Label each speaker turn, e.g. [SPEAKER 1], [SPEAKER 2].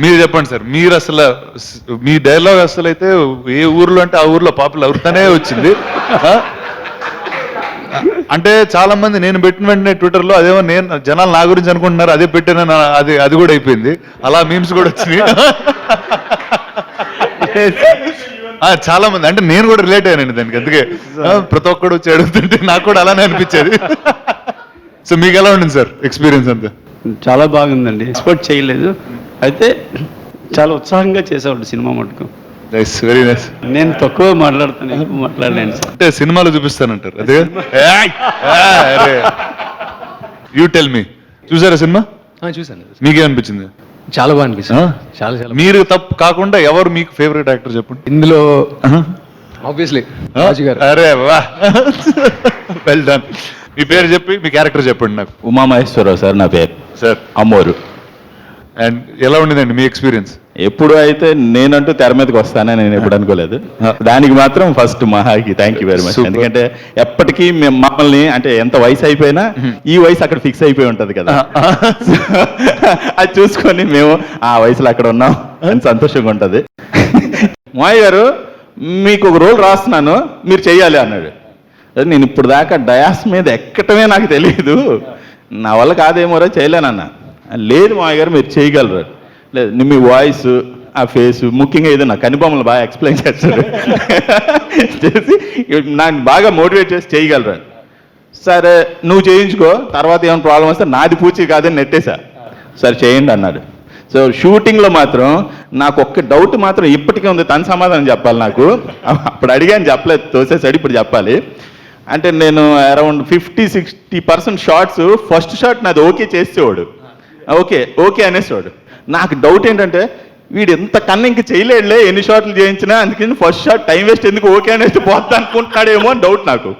[SPEAKER 1] మీరు చెప్పండి సార్, మీరు అసలు మీ డైలాగ్ అసలు అయితే ఏ ఊర్లో అంటే ఆ ఊర్లో పాపులర్ అవుతానే వచ్చింది. అంటే చాలా మంది నేను పెట్టిన వెంటనే ట్విట్టర్లో అదేమో నేను జనాలు నా గురించి అనుకుంటున్నారు, అదే పెట్టాను, అది కూడా అయిపోయింది. అలా మీమ్స్ కూడా వచ్చినాయి. చాలా మంది, అంటే నేను కూడా రిలేట్ అయ్యానండి దానికి. అందుకే ప్రతి ఒక్కడు వచ్చి అడుగుతుంటే నాకు కూడా అలానే అనిపించేది. సో మీకు ఎలా ఉండింది సార్ ఎక్స్పీరియన్స్ అంతా?
[SPEAKER 2] చాలా బాగుందండి, ఎక్స్పెక్ట్ చేయలేదు. అయితే చాలా ఉత్సాహంగా చేసేవాడు సినిమా మటుకు.
[SPEAKER 1] Nice, very nice.
[SPEAKER 2] నేను తక్కువ మాట్లాడుతాను, ఎక్కువ మాట్లాడలేను సార్.
[SPEAKER 1] అంటే సినిమాలో చూపిస్తానంటారు అదే. యూ టెల్ మీ, చూసారా సినిమా?
[SPEAKER 3] చూసాను.
[SPEAKER 1] మీకేమనిపించింది?
[SPEAKER 3] చాలా బాగా అనిపిస్తుంది. చాలా చాలా.
[SPEAKER 1] మీరు తప్పు కాకుండా ఎవరు మీకు ఫేవరెట్ యాక్టర్ చెప్పండి
[SPEAKER 3] ఇందులో ఆబ్వియస్లీ రాజు గారు.
[SPEAKER 1] అరే వా, వెల్ డన్. మీ పేరు చెప్పి మీ క్యారెక్టర్ చెప్పండి నాకు.
[SPEAKER 4] ఉమామహేశ్వరరావు సార్ నా పేరు.
[SPEAKER 1] Sir
[SPEAKER 4] Ammoru.
[SPEAKER 1] అండ్ ఎలా ఉండిందండి మీ ఎక్స్పీరియన్స్?
[SPEAKER 4] ఎప్పుడు అయితే నేనంటూ తెర మీదకి వస్తానని నేను ఎప్పుడు అనుకోలేదు. దానికి మాత్రం ఫస్ట్ మహాకి థ్యాంక్ యూ వెరీ మచ్. ఎందుకంటే ఎప్పటికీ మేము మమ్మల్ని, అంటే ఎంత వయసు అయిపోయినా ఈ వయసు అక్కడ ఫిక్స్ అయిపోయి ఉంటది కదా, అది చూసుకొని మేము ఆ వయసులో అక్కడ ఉన్నాం అని సంతోషంగా ఉంటది. మాయ గారు మీకు ఒక రోల్ రాస్తున్నాను, మీరు చెయ్యాలి అన్నాడు. నేను ఇప్పుడు దాకా డయాస్ మీద ఎక్కటమే నాకు తెలియదు, నా వల్ల కాదేమోరా చేయలేనన్నా. లేదు మాయ గారు మీరు చేయగలరు. లేదు మీ వాయిస్, ఆ ఫేస్, ముఖ్యంగా ఏదో నా కనుబొమ్మలు బాగా ఎక్స్ప్లెయిన్ చేస్తారు, చేసి నాకు బాగా మోటివేట్ చేసి చేయగలరు. సరే నువ్వు చేయించుకో, తర్వాత ఏమైనా ప్రాబ్లం వస్తే నాది పూచి కాదని నెట్టేశా. సరే చేయండి అన్నాడు. సో షూటింగ్లో మాత్రం నాకు ఒక్క డౌట్ మాత్రం ఇప్పటికే ఉంది, తన సమాధానం చెప్పాలి నాకు. అప్పుడు అడిగాను, చెప్పలేదు, తోసేసాడు, ఇప్పుడు చెప్పాలి. అంటే నేను అరౌండ్ 50-60% షార్ట్స్, ఫస్ట్ షాట్ నాది ఓకే చేసేవాడు, ఓకే ఓకే అనేసేవాడు. నాకు డౌట్ ఏంటంటే వీడు ఎంత కన్నా ఇంక చేయలేడులే, ఎన్ని షాట్లు చేయించినా, అందుకని ఫస్ట్ షాట్ టైం వేస్ట్ ఎందుకు, ఓకే అనేసి పోతా అనుకుంటున్నాడేమో అని డౌట్ నాకు.